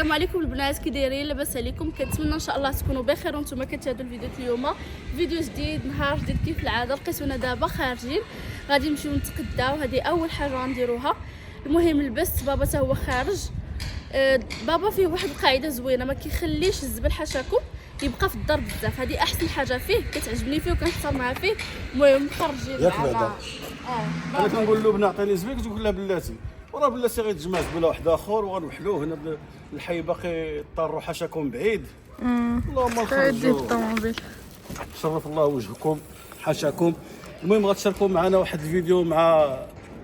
السلام عليكم البنات، كي دايرين؟ لاباس عليكم؟ كنتمنى ان شاء الله تكونوا بخير وانتم كتشاهدوا الفيديو اليوم. فيديو جديد، نهار جديد كيف العاده. لقيتونا دابا خارجين غادي نمشيو نتغداو، هذه اول حاجه غنديروها. المهم لبست، بابا حتى هو خارج. بابا فيه واحد القاعده زوينه، ما كيخليش الزبل حاشاكم يبقى في الدار بزاف. هذه احسن حاجه فيه، كتعجبني فيه وكنحترمها فيه. المهم خارجين ياك بعدا انا كنقول له بنا عطيني زبيك، تقول لها بلاتي، وراه بلاتي غيتجمع زبله واحد اخر وغنوحلوه هنا. الحي باقي طاروا حاشاكم بعيد. اللهم نخرجوا الطوموبيل. شرف الله وجهكم حاشاكم. المهم غتشاركوا معنا واحد الفيديو مع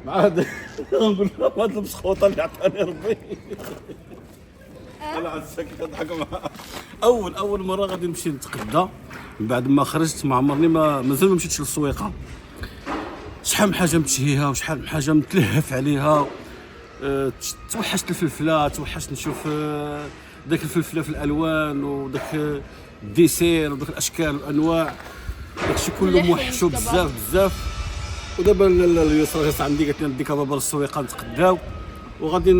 هذا غنقول لهم هذا المسخوطه اللي عطاني ربي. انا عاد كنضحك معاه. اول مره غادي نمشي نتغدى من بعد ما خرجت. ما عمرني مازال ما مشيتش للسويقه. شحال من حاجه متشهيها وشحال من حاجه متلهف عليها. توحشت الفلفله، توحشت نشوف داك الفلفله في الالوان وداك الديسير وداك الاشكال والانواع. داكشي كله موحشو بزاف. ودابا اليسرى جات عندي قالت لي نديك بابا للسويقه نتغداو، وغادي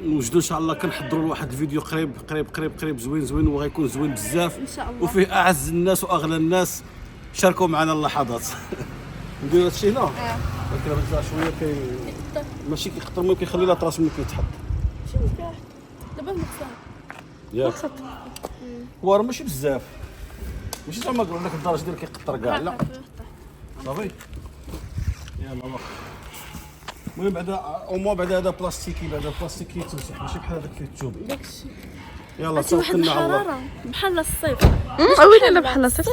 نوجدوا ان شاء الله. كنحضروا لواحد الفيديو قريب زوين وغيكون زوين بزاف ان شاء الله، وفيه اعز الناس واغلى الناس. شاركوا معنا اللحظات. نديروا هادشي هنا. ولكن راه شويه ماشي كيخطر، ما كيخلي لا طراس ملي كيتحط. ماشي مزيان دابا نغسلها ياك هو راه ماشي بزاف، ماشي زعما نقول لك الدرجه ديال كيقطر كاع، لا صافي. يلا واخا. المهم بعدا او بعدا هذا بلاستيكي، بعدا بلاستيكي تمسح، ماشي بحال هذاك فيه الثوب. داكشي يلا عرفتي واحد توكلنا على الله. الحراره بحال الصيف. ويلي لا بحال الصيف.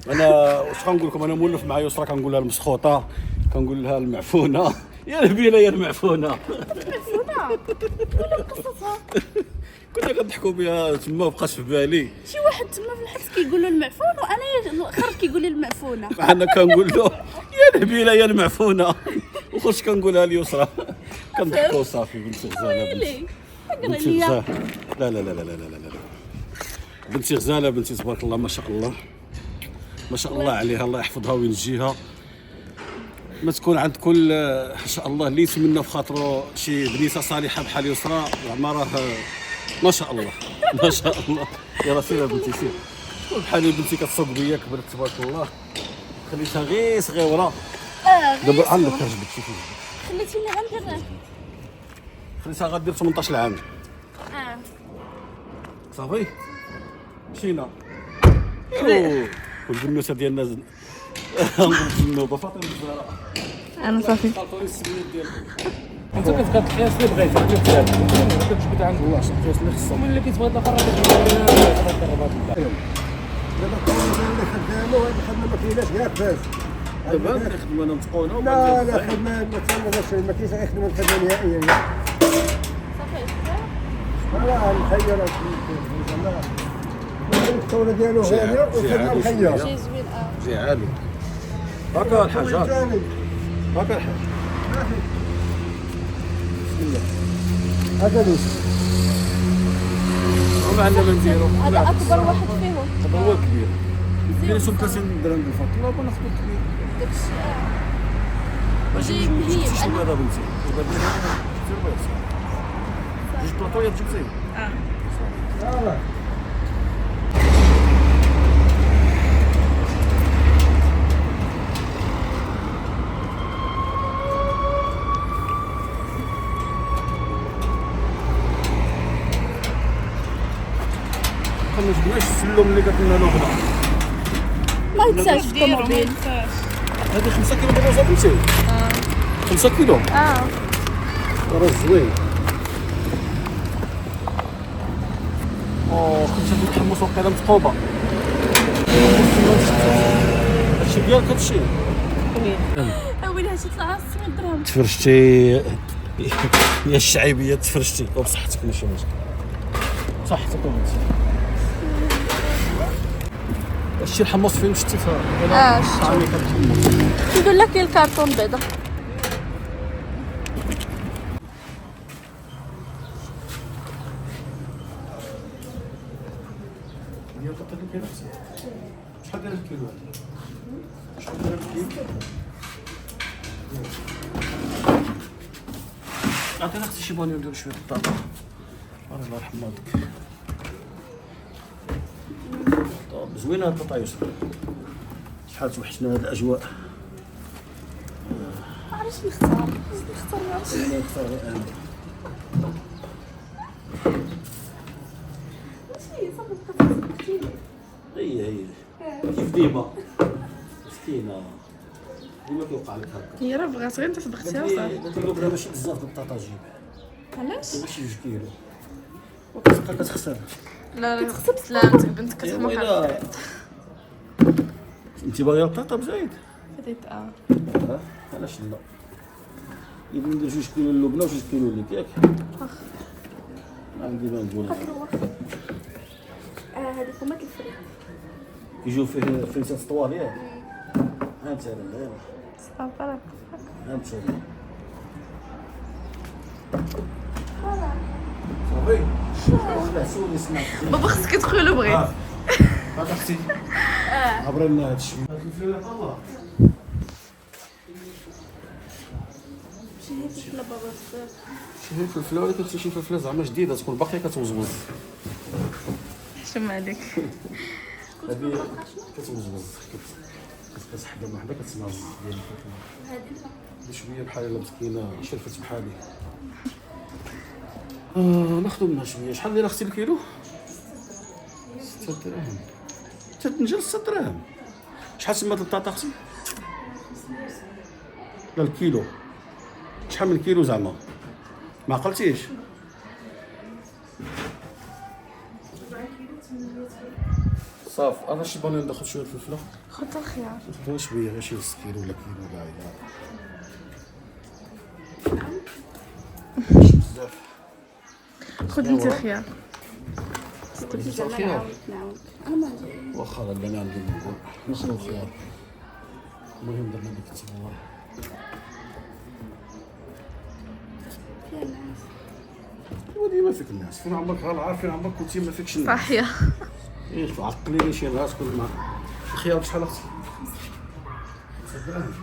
انا واش غنقول لكم، انا مولف مع يسرا كنقول لها المسخوطه، كنقول لها المعفونه. يا الهبيله يا المعفونه. معفونه ولا قصتها. كنا كنضحكوا بها تما، بقات في بالي. شي واحد تما في الحبس كيقول له المعفون، وانا خرج كيقول لي المعفونه. انا كنقول له يا الهبيله يا المعفونه، وخرجت كنقولها ليسرا. كنضحكوا صافي. بنتي غزاله، بنتي غزاله. لا بنتي غزاله، بنتي تبارك الله، ما شاء الله ما شاء الله عليها. الله يحفظها وينجيها. ما تكون عند كل ان شاء الله اللي يتمنى في خاطره شي بنيته صالحه بحال يسرا. زعما راه ما شاء الله ما شاء الله. يلا سير بنتي سير. بحال بنتي كتصوب بيا، كبرت تبارك الله. خليتها غير صغيره. دابا عندك عجبتك فيه. خليتيني غندير خليتها غدير 18 عام. صافي مشينا. والبنوته ديالنا نقول الجنوبه فاطمه الزهراء. انا صافي عطوني السميات ديالكم. انت كتبقى القياس اللي بغيتي بزاف، كتجبد عند الله القياس اللي خصك، ومن اللي كتبغي الاخر دابا كنا خدامه وهاد الخدمه ما كايناش كاع فاس. دابا نخدموا انا متقونه. لا خدمه ما كاينش غير خدمه الخدمه نهائيا. صافي لا نخير زعما الثوره ديالو هانيه والخدمه مخيره. شي زوين. جي عالي. هكا الحاجات، هكا الحاج. بسم الله. هذا ليش وما عندنا نديرو. هذا اكبر واحد فيهم. هذا هو الكبير. كاين 30 درهم بالفضل. لا بغا ناخذ الكبير. داكشي ماشي مهيب. شنو هذا بنتي؟ جوج بلاطويات جبتي؟ ما جبناش السلم اللي قالت لنا له هنا. ما يتساش في الطوموبيل. هذه 5 كيلو ديال الرز بنتي. 5 كيلو. راه زوين. 5 كيلو حمص وقيله متقوبه. هادشي ديالك هادشي. ويلي هادشي طلع 600 درهم. تفرشتي يا الشعيبيه، تفرشتي وبصحتك ماشي مشكل. صحتك وبنتي. هادشي الحمص فين شتي فيها؟ طعمي كنحمص. كيقول لك كاين الكارطون بيضه. شحال داير الكيلو هذا؟ شحال داير الكيلو؟ عطينا اختي شي بانيو نديرو شويه الطاطا. الله يرحم والديك. طب زوينه هاد البطاطا يسرا، شحال توحشنا هاد الاجواء. عرفتش نختار انا نختار غير انا. ماشي صافي هي كيف ديما مسكينه ديما كيوقع لك هكا. هي راه بغات غير انت صدقتيها وصافي. قلت له بلا ماشي بزاف البطاطا جيب، علاش؟ ماشي 2 كيلو وكتبقى كتخسر. لا لا سلامتك بنتك كتحمق ويلا انت باغيه البطاطا بزايد؟ بديت علاش لا؟ يبغي ندير 2 كيلو اللبنه و 2 كيلو الليك ياك؟ عندي ما نقول هذه فمات الفريك كيجيو فيه فريسات طوال ياك؟ ها انت لا صافي راه ها انت صافي لا سولي سمعت بابا خصك تدخل لو بغيت. هذا اختي عبر لنا هذا الشيء هاد الفلفل طلع شي بابا بزاف شي فلفله ولكن شي فلفله زعما جديده تكون باقيه كتوزوز. شم عليك. هذه كتوزوز كتسحب وحده كتسمع الزز ديال الفلفله. هذه شويه بحال الا مسكينه شرفت بحالي. ناخذ منها شويه. شحال دايره اختي الكيلو؟ 6 دراهم. تنجل 6 دراهم. شحال سمات البطاطا اختي؟ لا الكيلو شحال من كيلو زعما؟ ما عقلتيش؟ صافي انا شي باني ندخل شويه الفلفله. خذ الخيار. غير شويه غير شي نص كيلو ولا كيلو لا ماشي بزاف. خذ انت الخيار. الخيار انا ما عندي واخا لا انا عندي ناخذ الخيار. المهم درنا ديك التصور. فيها ناس ايوا ديما فيك الناس فين عمرك راه عارفين عمرك كنتي ما فيكش الناس. صحيه. ايه عقليني شي نهار تكون مع الخيار بشحال اختي؟ 5 دراهم.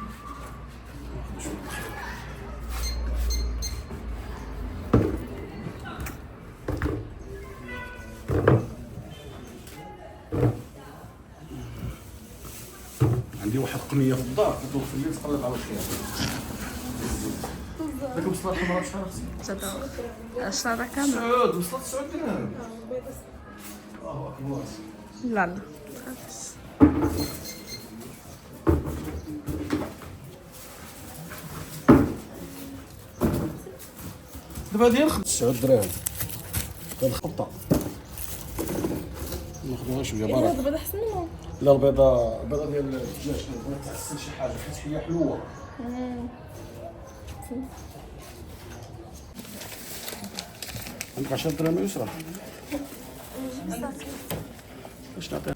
عندي واحد قنيه في الدار كتوقف في الليل تقلب على الخيار. داك البصله الحمراء بشحال اختي؟ 9 الشهر كامل. سعود وصلت 9 دراهم. اكبر. لا لا. دابا ديال 9 دراهم. هاد الخلطه ناخذوها شويه برا. دابا احسن منهم. لا البيضه ديال الدجاج بغيت تعسل شي حاجه حيت هي حلوه. عندك 10 دراهم يسرى؟ باش نعطيها؟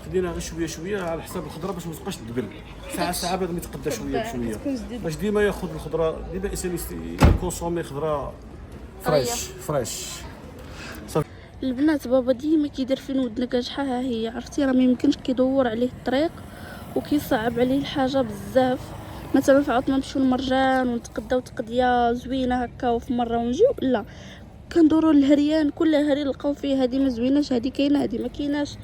خدينا غير شويه شويه على حساب الخضره باش ما تبقاش تدبل. ساعه ساعه بعد ما يتقدى شويه بشويه باش ديما ياخذ الخضره ديما الانسان يكونسومي خضره فريش. البنات بابا ديما كيدير فين ودنا كاجحه. ها هي عرفتي راه ما يمكنش كيدور عليه الطريق وكيصعب عليه الحاجه بزاف. مثلا في عطنا نمشيو للمرجان ونتقداو تقديه زوينه هكا وفي مره ونجيو، لا كندوروا للهريان كل هري نلقاو فيه هذه ما زويناش هذه كاينه هذه ما كايناش.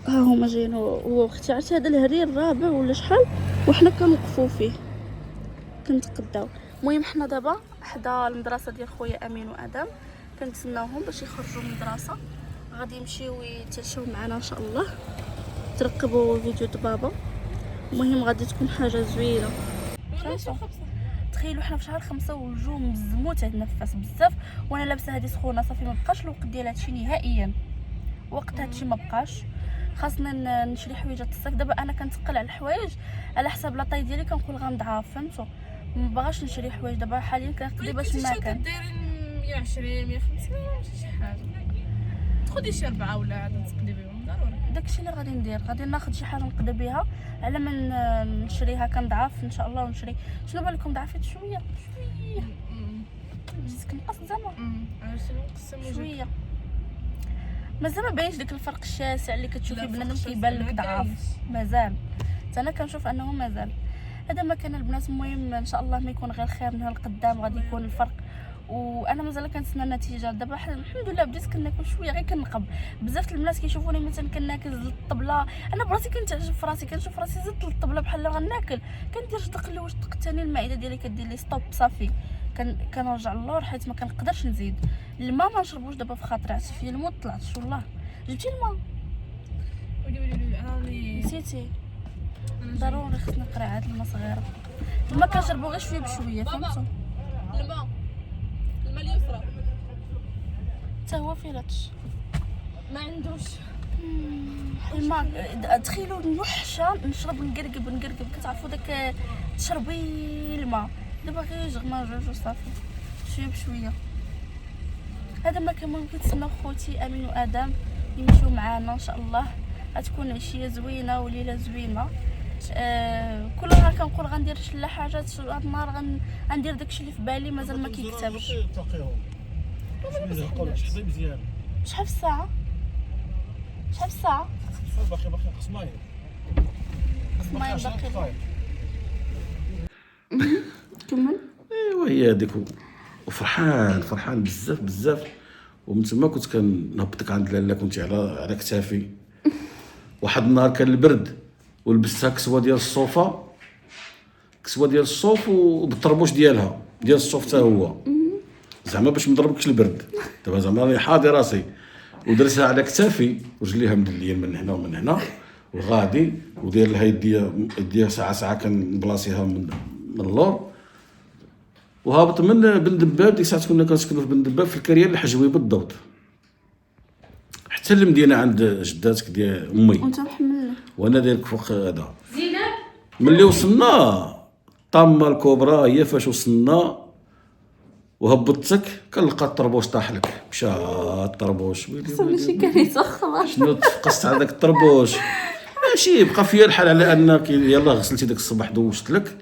ها هما جايين هو اختي عرفتي هذا الهري الرابع ولا شحال وحنا كنوقفوا فيه كنتقداو. المهم حنا دابا حدا المدرسه ديال خويا امين وادم كنتسناوهم باش يخرجوا من المدرسه غادي يمشيو يتعشاو معنا ان شاء الله. ترقبوا فيديو بابا. المهم غادي تكون حاجه زوينه. تخيلوا حنا في شهر 5 والجو مزموت تنفس بزاف وانا لابسه هذه سخونه صافي ما بقاش الوقت ديال هادشي نهائيا. وقت هادشي ما بقاش خاصنا نشري حويجات الصيف. دابا انا كنتقل على الحوايج على حساب لاطاي ديالي كنقول غنضعف فهمتوا. ما باغاش نشري حوايج دابا حاليا كنقضي باش ما كان دايرين 120 150 ماشي شي حاجه. تاخدي شي 4 ولا عاد تقضي بهم ضروري. داكشي اللي غادي ندير غادي ناخذ شي حاجه نقضي بها على ما نشريها. كنضعف ان شاء الله ونشري. شنو بالكم ضعفت شويه جيت كنقص زعما شويه مازال ما باينش داك الفرق الشاسع اللي كتشوفي بنادم كيبان لك ضعف. مازال انا كنشوف انه مازال. هذا ما كان البنات. المهم ان شاء الله ما يكون غير خير من القدام غادي يكون الفرق وانا مازال كنتسنى النتيجه. دابا الحمد لله بديت كناكل شويه، غير كنقب. بزاف الناس كيشوفوني مثلا كناكل زدت الطبله، انا براسي كنتعجب في راسي، كنشوف راسي زدت الطبله بحال غناكل، كندير شدق الاول شدق الثاني، المعده ديالي كدير لي ستوب صافي، كنرجع للور حيت ما كنقدرش نزيد. الماء ما نشربوش دابا في خاطري، عرفتي فيا الموت طلعت والله. جبتي الماء؟ ولي انا اللي نسيتي؟ ضروري خصنا قرعه الماء صغيره. الماء كنشربو غير شويه بشويه، فهمتوا؟ الماء اليسرى حتى هو فيه لاتش ما عندوش. الماء تخيلوا نحشه نشرب نقرقب كتعرفوا داك تشربي الماء. دابا غير جغما جوج وصافي شويه بشويه. هذا ما كان كنتسنى خوتي امين وادم يمشيو معانا ان شاء الله. غتكون عشيه زوينه وليله زوينه. كل نهار كنقول غندير شلا حاجات، هذا النهار غندير داكشي اللي في بالي مازال ما كيكتبش. مزيان. شحال في الساعه؟ باقي قسماين. ما باقي. كمل. ايوا هي هذيك وفرحان بزاف. ومن تما كنت كنهبطك عند لاله، كنت على كتافي. واحد النهار كان البرد ولبستها كسوه ديال الصوف وبالطربوش ديال الصوف حتى هو، زعما باش مضربكش البرد. دابا زعما راني حاضي راسي، ودرتها على كتافي ورجليها مدليين من هنا ومن هنا وغادي، وداير لها يديها ساعه كنبلاصيها من اللور، وهابط من بن دباب. ديك الساعه كنا كنسكنوا في بن دباب في الكريه الحجوي بالضبط، حتى المدينه عند جداتك ديال امي، وانت محمل وانا دايرك فوق هذا. ملي وصلنا طامه الكبرى هي فاش وصلنا وهبطتك كنلقى الطربوش طاح لك. مشى الطربوش ويلي شي كارثه خلاص. شنو تفقست على داك الطربوش؟ ماشي بقى فيا الحال على انك يلاه غسلتي داك الصباح دوشت لك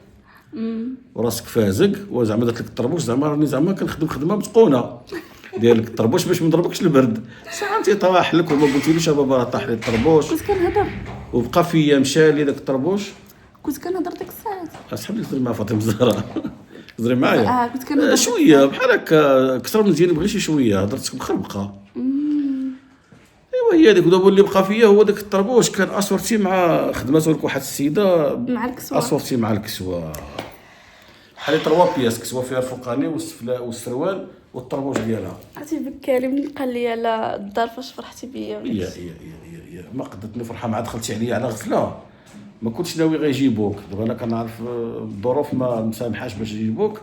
وراسك فازق، وزعما درت لك الطربوش زعما راني زعما كنخدم خدمه متقونه ديالك الطربوش باش ما يضربكش البرد. ساعه انت طاح لك وما قلتيليش بابا راه طاح لي الطربوش، كنت كنهضر وبقى فيا مشى لي داك الطربوش. كنت كنهضر ديك الساعات. اسحب لي مع فاطمه الزهراء هضري معايا. كنت كنهضر شويه بحال هكا اكثر من زين، بغي شويه هضرتك مخربقه. ايوا هي هذيك. ودابا اللي بقى فيا هو داك الطربوش كان اسورتي مع خدمته لك واحد السيده مع الكسوه، اسورتي مع الكسوه بحال 3 بياس، كسوه فيها الفوقاني والسروال والطربوش ديالها. عرفتي بكالي من قال لي على الدار فاش فرحتي بيا. يا ما قدرت نفرحها مع دخلتي عليا على غفله، ما كنتش ناوي غيجيبوك. دابا انا كنعرف الظروف ما مسامحاش باش يجيبوك،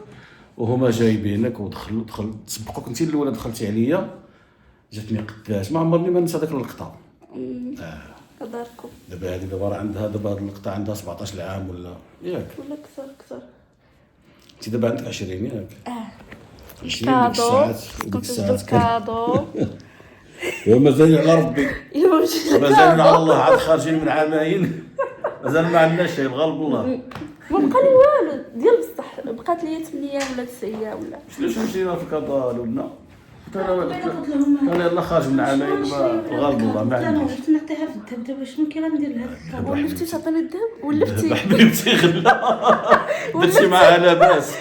وهما جايبينك ودخلوا تسبقوك. انت الاولى دخلتي عليا، جاتني قداش ما عمرني ما ننسى داك اللقطه. داركم دابا هذه دابا عندها هاد اللقطه عندها 17 عام ولا ياك، ولا كثر. انت دابا عندك 20 ياك؟ 20 كادو ديك الساعات كادو. ومازال على ربي، مازال على الله، عاد خارجين من عامين مازال ما عندناش شي، الغالب الله. ما بقى لي والو ديال بصح، بقات لي 8 ايام ولا 9 ايام ولا شنو مشينا في الكادال ولا انا يلا خارج من عامين، الغالب الله ما عنديش. قلت نعطيها في الذهب. دابا شنو كندير لها الذهب؟ ولفتي تعطيني الذهب؟ ولفتي حبيبتي غلا درتي معها لاباس.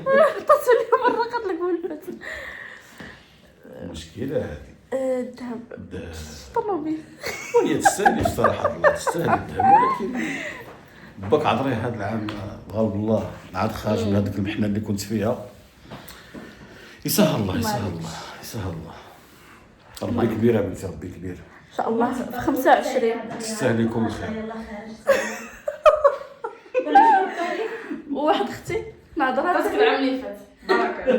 عطاتو لي مره قالت لك ولفت. مشكله هذه الذهب طلبي. وهي تستاهل الصراحه، الله تستاهل الذهب، ولكن باك عذري هذا العام غالب الله عاد خارج من هذيك المحنه اللي كنت فيها. يسهل الله ربي كبير يا بنتي، ربي كبير ان شاء الله. في 25 تستاهلي كل خير. وواحد اختي نهضرها راسك العام اللي فات بركه.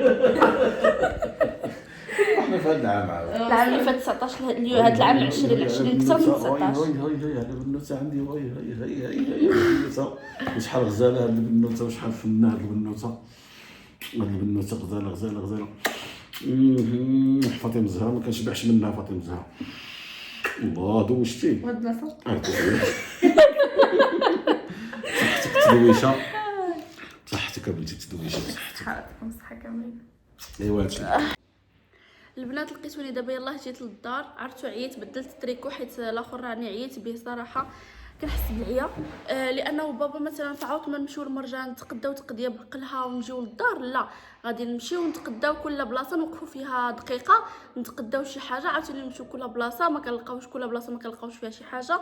احنا في هذا العام عاود العام اللي فات 19، هذا العام 20 اكثر من 19. هاي هذا البنوته عندي، هاي البنوته وشحال غزاله هاد البنوته، وشحال فنان هاد البنوته. هاد البنوته غزاله. فاطمه الزهراء ما كنشبعش منها. فاطمه الزهراء الله دوشتي وهاد البلاصه صحتك تدويشه، صحتك بنتي تدويشه، صحتك صحه كاملين. ايوا هادشي. البنات لقيتوني دابا يلاه جيت للدار، عرفتو عييت بدلت التريكو حيت الاخر راني عييت به صراحه. كنحس بالعيا. لانه بابا مثلا فعاوت ما نمشيو للمرجان نتقداو تقديه بعقلها ونجيو للدار، لا غادي نمشيو نتقداو كل بلاصه نوقفوا فيها دقيقه نتقداو شي حاجه، عاوتاني نمشيو كل بلاصه ما كنلقاوش كل بلاصه ما كنلقاوش فيها شي حاجه.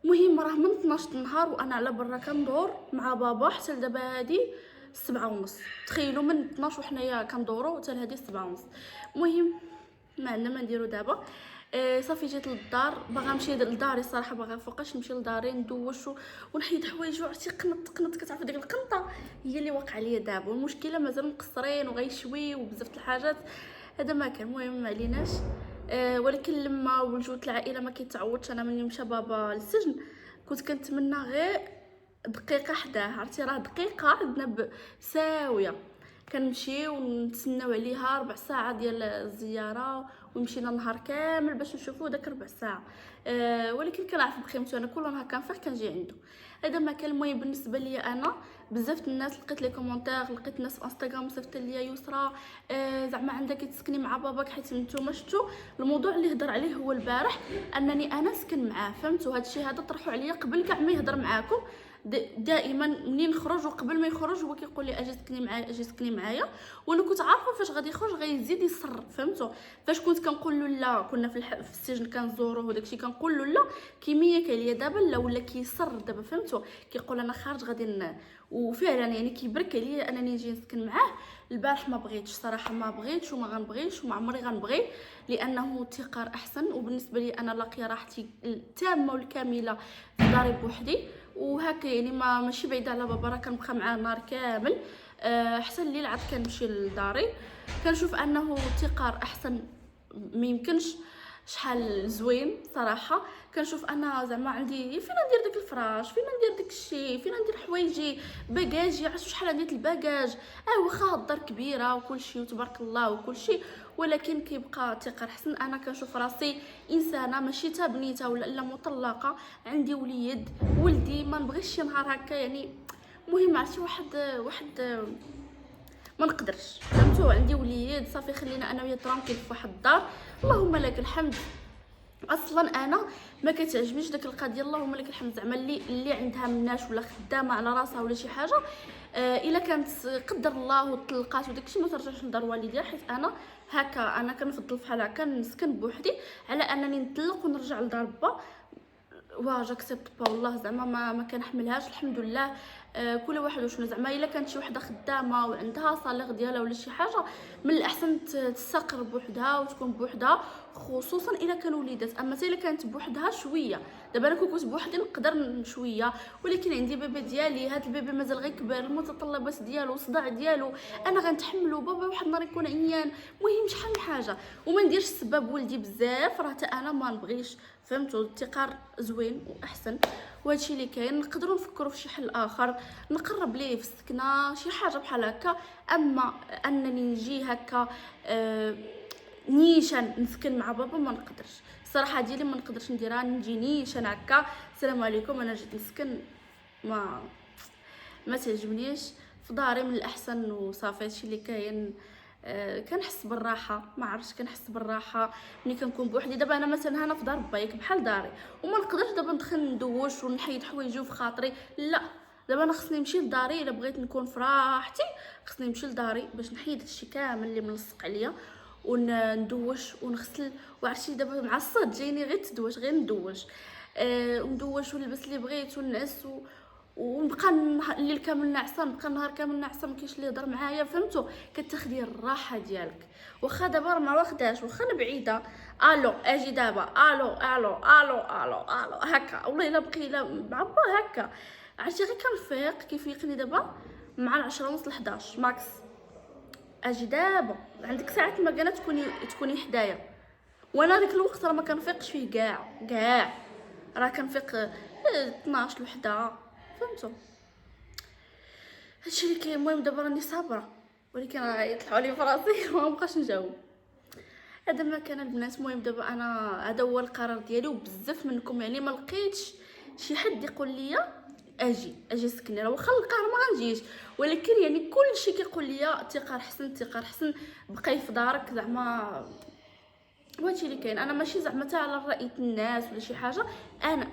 مهم راه من 12 النهار وانا على برا كندور مع بابا حتى لدابا هادي 7:30. تخيلوا من 12 وحنايا كندورو حتى لهادي 7:30. المهم ما عندنا ما نديرو دابا. صافي جيت للدار، باغا نمشي لداري الصراحه، باغا فوقاش نمشي لداري ندوش ونحيد حوايج وعرفتي قنط كتعرفي ديك القنطه هي اللي واقع ليا دابا. والمشكله مازال مقصرين وغيشوي وبزاف د الحاجات، هذا ما كان المهم ما عليناش. ولكن لما ولجوت العائله ما كيتعوضش. انا مني مشى بابا للسجن كنت كنتمنى غير دقيقه حداه، عرفتي راه دقيقه عندنا بساويه، كنمشيو ونتسناو عليها 4 ساعات ديال الزياره، ومشينا نهار كامل باش نشوفوا داك 4 ساعات. ولكن كنعرف بقيمته، انا كل نهار كنفيق كنجي عنده. هذا ما كان المهم بالنسبه لي انا. بزاف الناس لقيت لي كومونتير، لقيت ناس في انستغرام صيفط لي يسرى زعما عندك تسكني مع باباك حيت نتوما شفتوا الموضوع اللي هضر عليه هو البارح انني انا سكن معاه، فهمتوا؟ هذا الشيء هذا طرحوا عليا قبل كاع ما يهضر معاكم. دائما منين نخرج وقبل ما يخرج هو كيقول لي اجي سكني معايا اجي سكني معايا، وانا كنت عارفه فاش غادي يخرج غيزيد يصر، فهمتوا؟ فاش كنت كنقول له لا، كنا في السجن كنزوروه وداكشي كنقول له لا كيميه كاليا، دابا لا ولا كيصر دابا، فهمتوا؟ كيقول انا خارج غادي وفعلا يعني كيبرك عليا انني نجي نسكن معاه. البارح ما بغيتش صراحه، ما بغيتش وما غنبغيش وما عمري غنبغي، لانه التقار احسن. وبالنسبه لي انا لاقيه راحتي التامه والكامله في داري بوحدي، وهكا يعني ماشي بعيده على بابا، راه كنبقى معاه نهار كامل. حتى الليل عاد كنمشي لداري. كنشوف انه التقار احسن، ما يمكنش شحال زوين صراحه. كنشوف انا زعما عندي فين ندير داك الفراش، فين ندير داك الشيء، فين ندير حوايجي، باكاجي، عرفتوا شحال عندي الباكاج. واخا الدار كبيره وكل شيء وتبارك الله وكل شيء، ولكن كيبقى التقار احسن. انا كنشوف راسي انسانه ماشي تا بنيته ولا مطلقه، عندي وليد ولدي، ما نبغيش شي نهار هكا يعني. المهم عرفتي واحد ما نقدرش، فهمتوا؟ عندي وليد صافي، خلينا انا وياه ترانكيل في واحد الدار. اللهم لك الحمد. اصلا انا ما كتعجبنيش داك القضيه، اللهم لك الحمد، زعما اللي عندها مناش ولا خدامه على راسها ولا شي حاجه، الا كانت قدر الله وطلقات وداكشي ما ترجعش لدار والديها. حيت انا هكا انا كنفضل بحال هكا نسكن بوحدي على انني نطلق ونرجع لدار با. جاكسبت با والله، زعما ما كنحملهاش الحمد لله. كل واحد وشنو، زعما الا كانت شي وحده خدامه وعندها صالير ديالها ولا شي حاجه، من الاحسن تستقر بوحدها وتكون بوحدها، خصوصا الا كانوا وليدات. اما الا كانت بوحدها شويه، دابا انا كنت بوحدي نقدر شويه، ولكن عندي بيبي ديالي، هذا البيبي مازال غير كبير، المتطلبات ديالو الصداع ديالو انا غنتحملو، بابا واحد النهار يكون عيان، المهم شحال من حاجه. وما نديرش سبب ولدي بزاف، راه حتى انا ما نبغيش، فهمتوا؟ التقار زوين واحسن، وهادشي اللي كاين. نقدروا نفكروا في شي حل اخر نقرب ليه في السكنه شي حاجه بحال هكا. اما انني نجي هكا نيشان نسكن مع بابا ما نقدرش الصراحه، ديالي ما نقدرش نديرها، نجي نيشان هكا السلام عليكم انا جيت نسكن، ما تعجبنيش. في داري من الاحسن وصافي. هادشي اللي كاين. كنحس بالراحه، ما عرفتش كنحس بالراحه ملي كنكون بوحدي. دابا انا مثلا هنا في دار بايك بحال داري، وما نقدرش دابا ندخل ندوش ونحيد حوايجي في خاطري، لا دابا انا خصني نمشي لداري. الا بغيت نكون في راحتي خصني نمشي لداري باش نحيد هادشي كامل اللي ملصق عليا وندوش ونغسل. وعرفتي دابا مع الصهد جايني غير تدوش، غير ندوش ونلبس اللي بغيت ونعس ونبقى الليل كامل ناعسه، نبقى النهار كامل ناعسه، ما كاينش اللي يهضر معايا، فهمتوا؟ كتاخدي الراحه ديالك. واخا دابا ما واخداش، واخا انا بعيده، الو اجي دابا، الو الو الو الو الو هكا، والله الا بقيله مع با هكا. عرفتي غير كنفيق كيفيقني دابا مع 10:30 11 ماكس. اجي دابا عندك ساعات ما كانت تكوني حدايا، وانا ديك الوقت راه ما كنفيقش فيه كاع راه كنفيق 12 وحده، فهمتوا؟ هادشي اللي كاين. المهم دابا راني صابره، ولكن راه يطلعوا لي فراسي ما بقاش نجاوب. هذا ما كان البنات. المهم دابا انا هذا هو القرار ديالي، وبزاف منكم يعني ما لقيتش شي حد يقول لي اجي سكني، راه واخا القهر ما غنجيش، ولكن يعني كلشي كيقول لي التقار حسن بقاي في دارك، زعما وهادشي اللي كاين. انا ماشي زعما تاع على راي الناس ولا شي حاجه، انا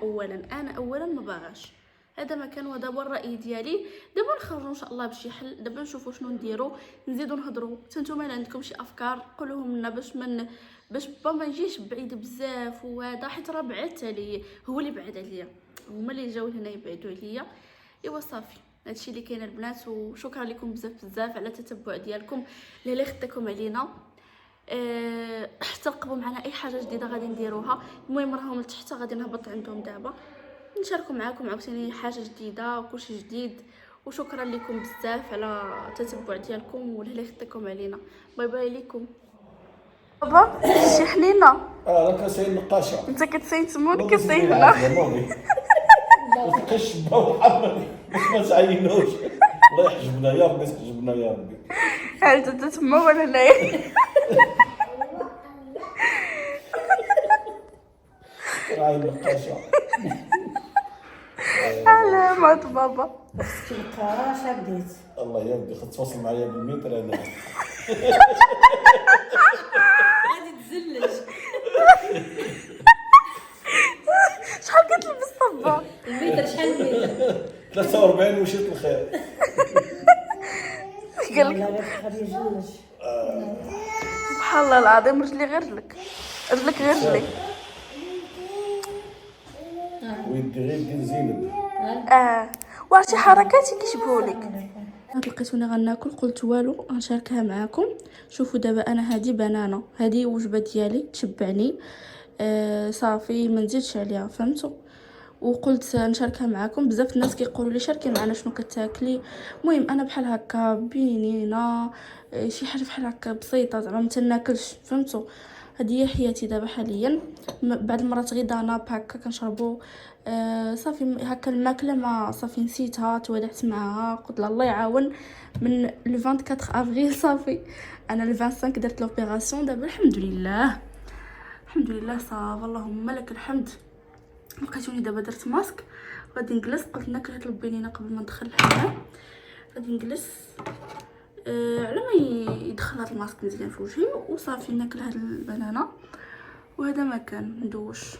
اولا ما باغاش، هذا ما كان. ودابا الراي ديالي دابا نخرجوا ان شاء الله بشي حل، دابا نشوفوا شنو نديروا، نزيدوا نهضروا. نتوما الا عندكم شي افكار قولوهم لنا باش ما نجيش بعيد بزاف وهذا، حيت راه بعدت عليا، هو اللي بعد عليا، هما اللي جاو هنا يبعدوا عليا. ايوا صافي هادشي اللي كاين البنات، وشكرا لكم بزاف على التتبع ديالكم اللي خدتكم علينا. ترقبوا معنا اي حاجه جديده غادي نديروها. المهم راهم لتحت غادي نهبط عندهم دابا نشاركوا معكم عاوتاني حاجه جديده وكلشي جديد. وشكرا لكم بزاف على التتبع ديالكم واللي خدتكم علينا. باي باي لكم. بابا شي حنينه راك سايل نقاشه انت كتساين تما ولا كتساين هنا؟ ما تبقاش با محمد ما تعينوش. الله يحجبنا يا ربي، تحجبنا يا ربي. هل انت تما ولا هنايا؟ راهي نقاشه. علامات بابا. الكراشه بديت الله يا ودي خد تواصل معايا بالمتر انا. غادي تزلج. شحال كتلبس صبا؟ المتر شحال المتر؟ 43 وشيت الخير. قال لك لا غادي يزلج. سبحان الله العظيم، رجلي غير رجلك غير رجلي. ويدي غير ديال زينب. وعرفتي حركاتي كيشبهوا لك. لقيتوني غناكل قلت والو غنشاركها معاكم. شوفوا دابا انا هذه بنانه، هذه وجبه ديالي تشبعني. صافي ما نزيدش عليها، فهمتوا؟ وقلت نشاركها معاكم. بزاف الناس كيقولوا لي شاركي معنا شنو كتاكلي. المهم انا بحال هكا بنينه، شي حاجه بحال هكا بسيطه زعما ما تناكلش، فهمتوا؟ هذه هي حياتي دابا حاليا. بعد المرات غير داناب هكا كنشربوا. صافي هكا الماكله ما صافي نسيتها، تودعت معاها. قلت الله يعاون من لو 24 افريل صافي. انا لو 25 درت لوبيراسيون. دابا الحمد لله صافي، اللهم لك الحمد. لقيتوني دابا درت ماسك غادي نجلس. قلت ناكل هاد البنينه قبل ما ندخل الحمام. غادي نجلس على ما يدخل هاد الماسك مزيان في وجهي، وصافي ناكل هاد البنانه. وهذا ما كان ندوش.